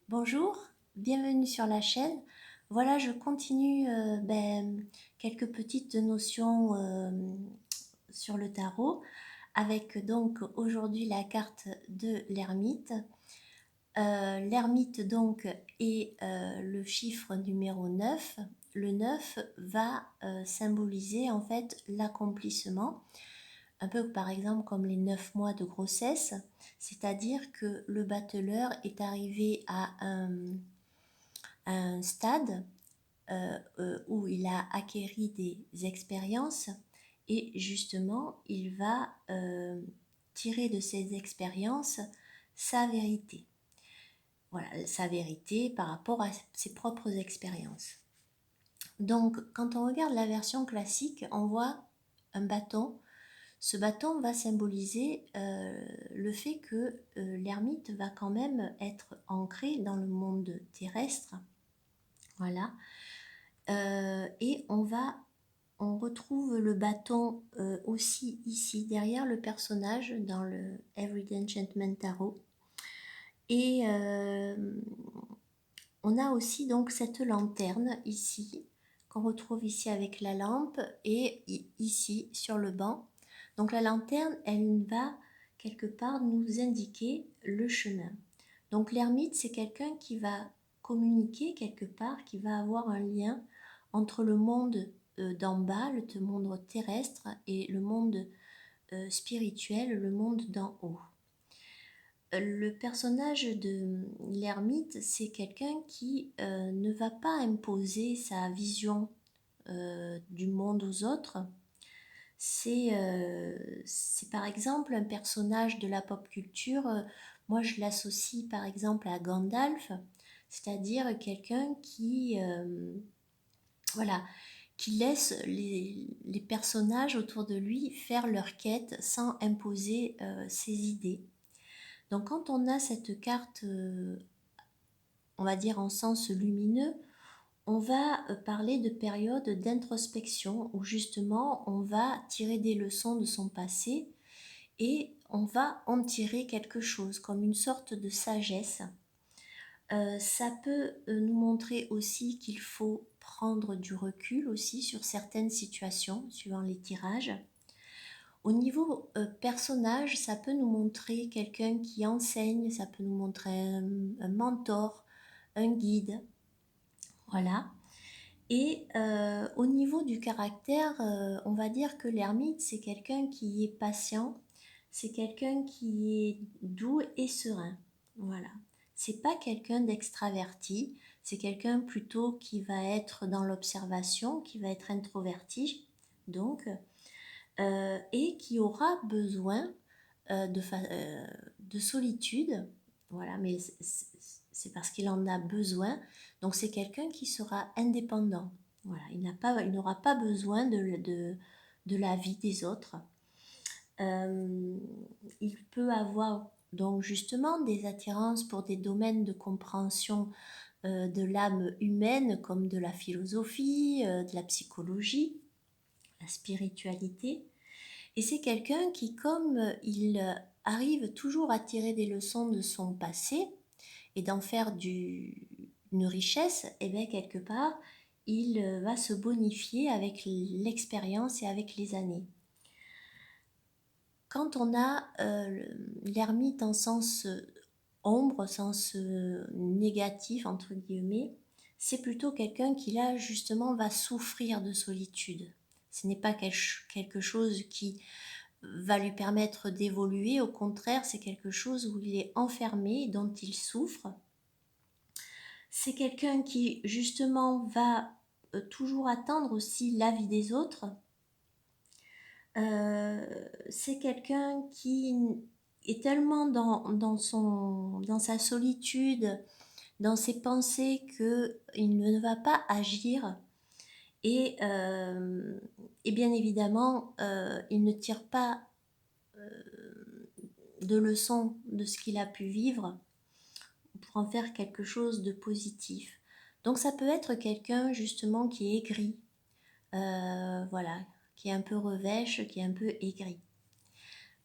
Bonjour, bienvenue sur la chaîne. Voilà, je continue quelques petites notions sur le tarot avec donc aujourd'hui la carte de l'ermite. L'ermite donc est le chiffre numéro 9. Le 9 va symboliser en fait l'accomplissement, un peu par exemple comme les 9 mois de grossesse, c'est-à-dire que le battleur est arrivé à un stade où il a acquéri des expériences et justement il va tirer de ces expériences sa vérité. Voilà, sa vérité par rapport à ses propres expériences. Donc quand on regarde la version classique, on voit un bâton. Ce bâton va symboliser le fait que l'ermite va quand même être ancré dans le monde terrestre. Voilà. Et on retrouve le bâton aussi ici, derrière le personnage, dans le Everyday Enchantment Tarot. Et on a aussi donc cette lanterne ici, qu'on retrouve ici avec la lampe, et ici sur le banc. Donc la lanterne, elle va quelque part nous indiquer le chemin. Donc l'ermite, c'est quelqu'un qui va communiquer quelque part, qui va avoir un lien entre le monde d'en bas, le monde terrestre, et le monde spirituel, le monde d'en haut. Le personnage de l'ermite, c'est quelqu'un qui ne va pas imposer sa vision du monde aux autres. C'est par exemple un personnage de la pop culture. Moi, je l'associe par exemple à Gandalf, c'est-à-dire quelqu'un qui, voilà, qui laisse les personnages autour de lui faire leur quête sans imposer ses idées. Donc quand on a cette carte, on va dire en sens lumineux, on va parler de périodes d'introspection où justement on va tirer des leçons de son passé et on va en tirer quelque chose comme une sorte de sagesse. Ça peut nous montrer aussi qu'il faut prendre du recul aussi sur certaines situations suivant les tirages. Au niveau personnage, ça peut nous montrer quelqu'un qui enseigne, ça peut nous montrer un mentor, un guide, voilà. Et au niveau du caractère, on va dire que l'ermite, c'est quelqu'un qui est patient, c'est quelqu'un qui est doux et serein, voilà. C'est pas quelqu'un d'extraverti, c'est quelqu'un plutôt qui va être dans l'observation, qui va être introverti, donc, et qui aura besoin de solitude, voilà, mais c'est parce qu'il en a besoin. Donc c'est quelqu'un qui sera indépendant. Voilà, il n'aura pas besoin de la vie des autres. Il peut avoir donc justement des attirances pour des domaines de compréhension de l'âme humaine comme de la philosophie, de la psychologie, la spiritualité. Et c'est quelqu'un qui, comme il arrive toujours à tirer des leçons de son passé et d'en faire une richesse, et bien quelque part, il va se bonifier avec l'expérience et avec les années. Quand on a l'ermite en sens ombre, sens négatif, entre guillemets, c'est plutôt quelqu'un qui là justement va souffrir de solitude. Ce n'est pas quelque chose qui va lui permettre d'évoluer, au contraire, c'est quelque chose où il est enfermé, dont il souffre. C'est quelqu'un qui justement va toujours attendre aussi l'avis des autres. C'est quelqu'un qui est tellement dans sa solitude, dans ses pensées, qu'il ne va pas agir. Et bien évidemment, il ne tire pas de leçons de ce qu'il a pu vivre pour en faire quelque chose de positif. Donc ça peut être quelqu'un justement qui est aigri, voilà, qui est un peu revêche, qui est un peu aigri.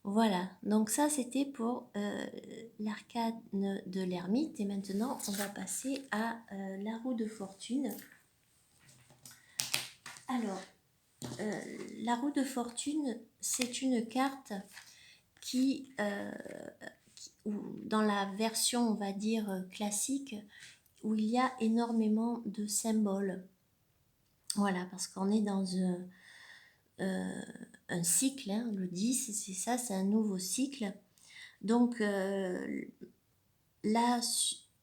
Voilà, donc ça c'était pour l'arcane de l'ermite et maintenant on va passer à la roue de fortune. Alors, la roue de fortune, c'est une carte dans la version, on va dire, classique, où il y a énormément de symboles. Voilà, parce qu'on est dans un cycle, hein, le 10, c'est ça, c'est un nouveau cycle. Donc là,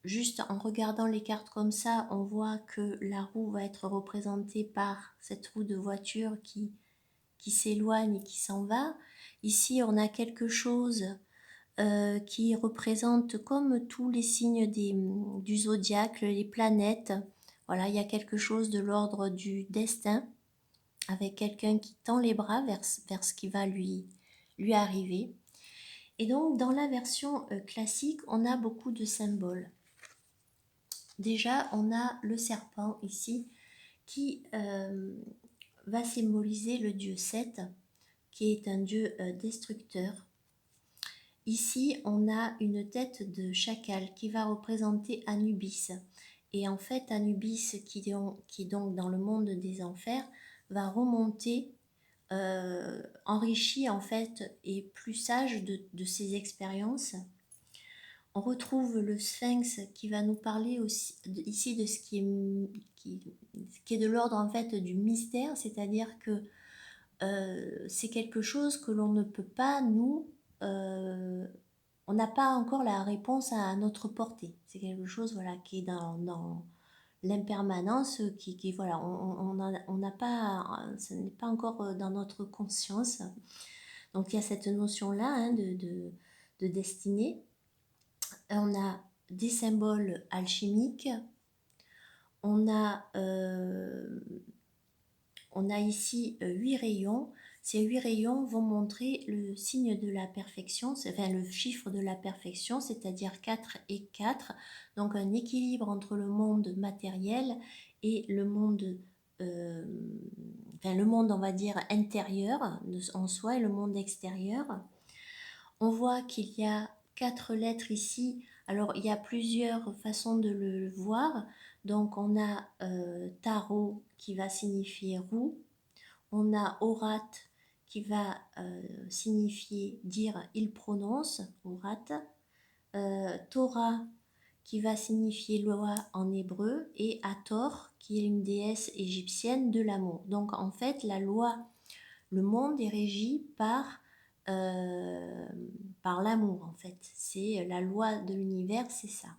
juste en regardant les cartes comme ça, on voit que la roue va être représentée par cette roue de voiture qui s'éloigne et qui s'en va. Ici, on a quelque chose qui représente comme tous les signes du zodiaque, les planètes. Voilà, il y a quelque chose de l'ordre du destin, avec quelqu'un qui tend les bras vers ce qui va lui arriver. Et donc, dans la version classique, on a beaucoup de symboles. Déjà, on a le serpent ici, qui va symboliser le dieu Seth, qui est un dieu destructeur. Ici, on a une tête de chacal qui va représenter Anubis. Et en fait, Anubis, qui est donc dans le monde des enfers, va remonter enrichi en fait et plus sage de ses expériences. On retrouve le sphinx qui va nous parler aussi ici de ce qui est de l'ordre en fait du mystère, c'est-à-dire que c'est quelque chose que l'on ne peut pas on n'a pas encore la réponse à notre portée. C'est quelque chose voilà qui est dans l'impermanence, voilà, on n'a pas, ce n'est pas encore dans notre conscience. Donc il y a cette notion-là hein, de destinée. On a des symboles alchimiques. On a ici 8 rayons. Ces 8 rayons vont montrer le signe de la perfection, enfin le chiffre de la perfection, c'est-à-dire 4 et 4. Donc un équilibre entre le monde matériel et le monde, on va dire intérieur en soi et le monde extérieur. On voit qu'il y a 4 lettres ici. Alors il y a plusieurs façons de le voir. Donc on a tarot qui va signifier roue. On a Orat qui va signifier dire il prononce, Orat. Torah qui va signifier loi en hébreu et Hathor qui est une déesse égyptienne de l'amour. Donc en fait la loi, le monde est régi par l'amour en fait. C'est la loi de l'univers, c'est ça.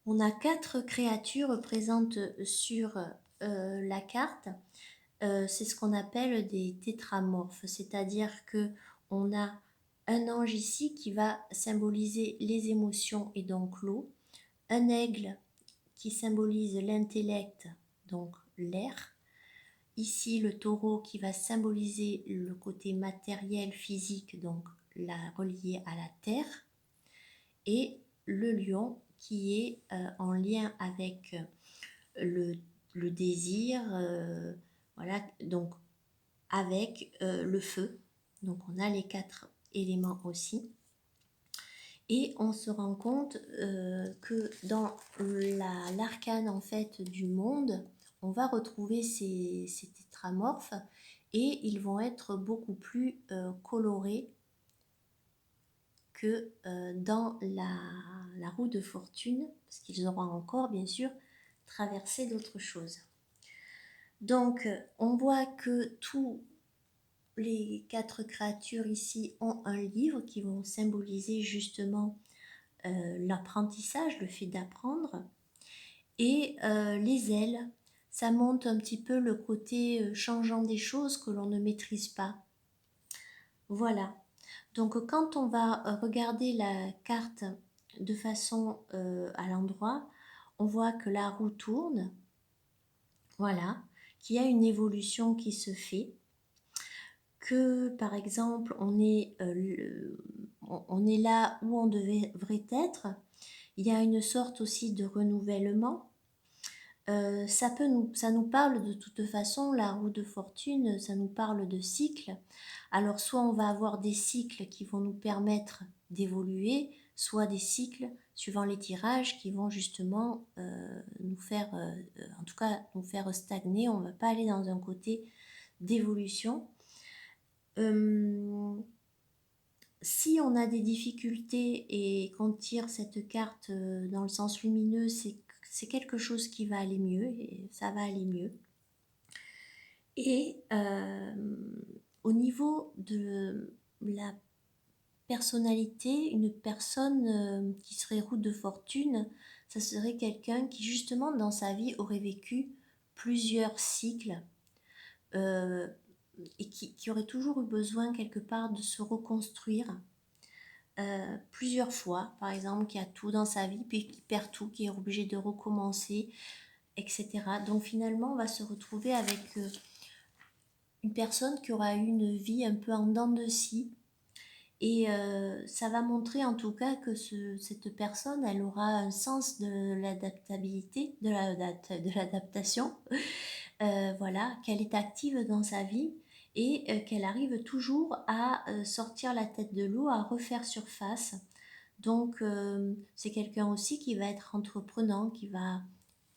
On a 4 créatures présentes sur la carte. C'est ce qu'on appelle des tétramorphes, c'est-à-dire que on a un ange ici qui va symboliser les émotions et donc l'eau, un aigle qui symbolise l'intellect, donc l'air, ici le taureau qui va symboliser le côté matériel, physique, donc la relié à la terre, et le lion qui est en lien avec le désir, voilà, donc avec le feu. Donc on a les 4 éléments aussi. Et on se rend compte que dans l'arcane en fait du monde, on va retrouver ces tétramorphes et ils vont être beaucoup plus colorés que dans la roue de fortune, parce qu'ils auront encore bien sûr traversé d'autres choses. Donc on voit que tous les 4 créatures ici ont un livre qui vont symboliser justement l'apprentissage, le fait d'apprendre. Et les ailes, ça montre un petit peu le côté changeant des choses que l'on ne maîtrise pas. Voilà. Donc quand on va regarder la carte de façon à l'endroit, on voit que la roue tourne. Voilà. Qu'il y a une évolution qui se fait. Que par exemple on est là où on devrait être. Il y a une sorte aussi de renouvellement. Ça nous parle de toute façon, la roue de fortune, ça nous parle de cycles. Alors soit on va avoir des cycles qui vont nous permettre d'évoluer, soit des cycles suivant les tirages qui vont justement nous faire, en tout cas nous faire stagner. On ne va pas aller dans un côté d'évolution. Si on a des difficultés et qu'on tire cette carte dans le sens lumineux, c'est quelque chose qui va aller mieux et ça va aller mieux. Et au niveau de la personnalité, une personne qui serait roue de fortune, ça serait quelqu'un qui justement dans sa vie aurait vécu plusieurs cycles euh, et qui aurait toujours eu besoin quelque part de se reconstruire plusieurs fois, par exemple, qui a tout dans sa vie, puis qui perd tout, qui est obligé de recommencer, etc. Donc finalement, on va se retrouver avec une personne qui aura eu une vie un peu en dents de scie. Et ça va montrer en tout cas que cette personne, elle aura un sens de l'adaptabilité, de l'adaptation, voilà, qu'elle est active dans sa vie et qu'elle arrive toujours à sortir la tête de l'eau, à refaire surface. Donc c'est quelqu'un aussi qui va être entreprenant,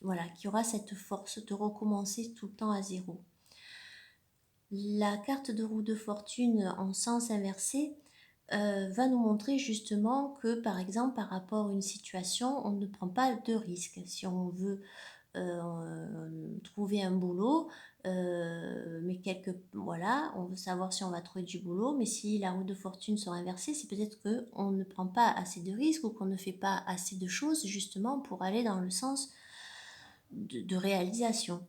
voilà, qui aura cette force de recommencer tout le temps à zéro. La carte de roue de fortune en sens inversé va nous montrer justement que par exemple par rapport à une situation, on ne prend pas de risque. Si on veut trouver un boulot, mais voilà, on veut savoir si on va trouver du boulot, mais si la roue de fortune sera inversée, c'est peut-être qu'on ne prend pas assez de risques ou qu'on ne fait pas assez de choses justement pour aller dans le sens de réalisation.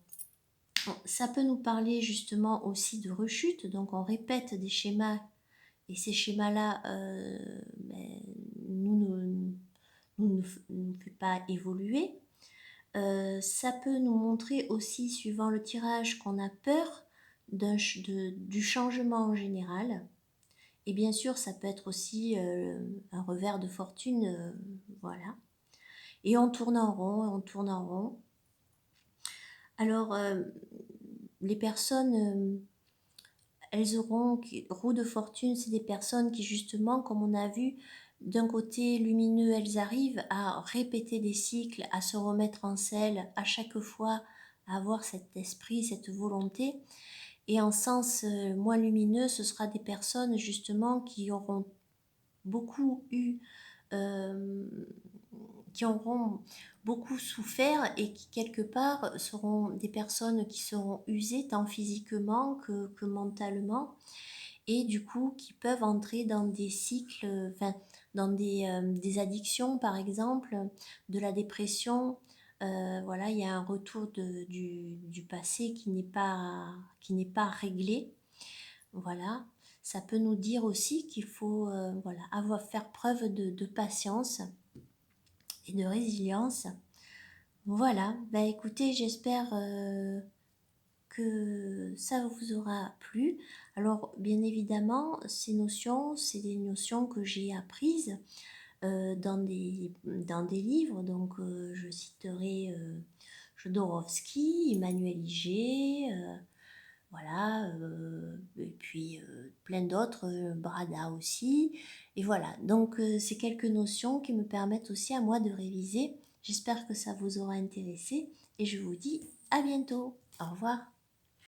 Bon, ça peut nous parler justement aussi de rechute, donc on répète des schémas et ces schémas-là ben, nous ne fait pas évoluer. Ça peut nous montrer aussi, suivant le tirage, qu'on a peur du changement en général. Et bien sûr, ça peut être aussi un revers de fortune, voilà. Et on tourne en rond, on tourne en rond. Alors, les personnes, elles auront, roue de fortune, c'est des personnes qui justement, comme on a vu, d'un côté lumineux, elles arrivent à répéter des cycles, à se remettre en selle, à chaque fois à avoir cet esprit, cette volonté. Et en sens moins lumineux, ce sera des personnes justement qui auront beaucoup eu, qui auront beaucoup souffert et qui quelque part seront des personnes qui seront usées tant physiquement que mentalement et du coup qui peuvent entrer dans des cycles, enfin dans des addictions par exemple, de la dépression. Voilà, il y a un retour du passé qui n'est pas réglé. Voilà, ça peut nous dire aussi qu'il faut voilà, faire preuve de patience et de résilience. Voilà, bah écoutez, j'espère que ça vous aura plu. Alors, bien évidemment, ces notions, c'est des notions que j'ai apprises dans des livres. Donc, je citerai Jodorowsky, Emmanuel Iger, voilà, et puis plein d'autres, Brada aussi. Et voilà, donc c'est quelques notions qui me permettent aussi à moi de réviser. J'espère que ça vous aura intéressé et je vous dis à bientôt. Au revoir.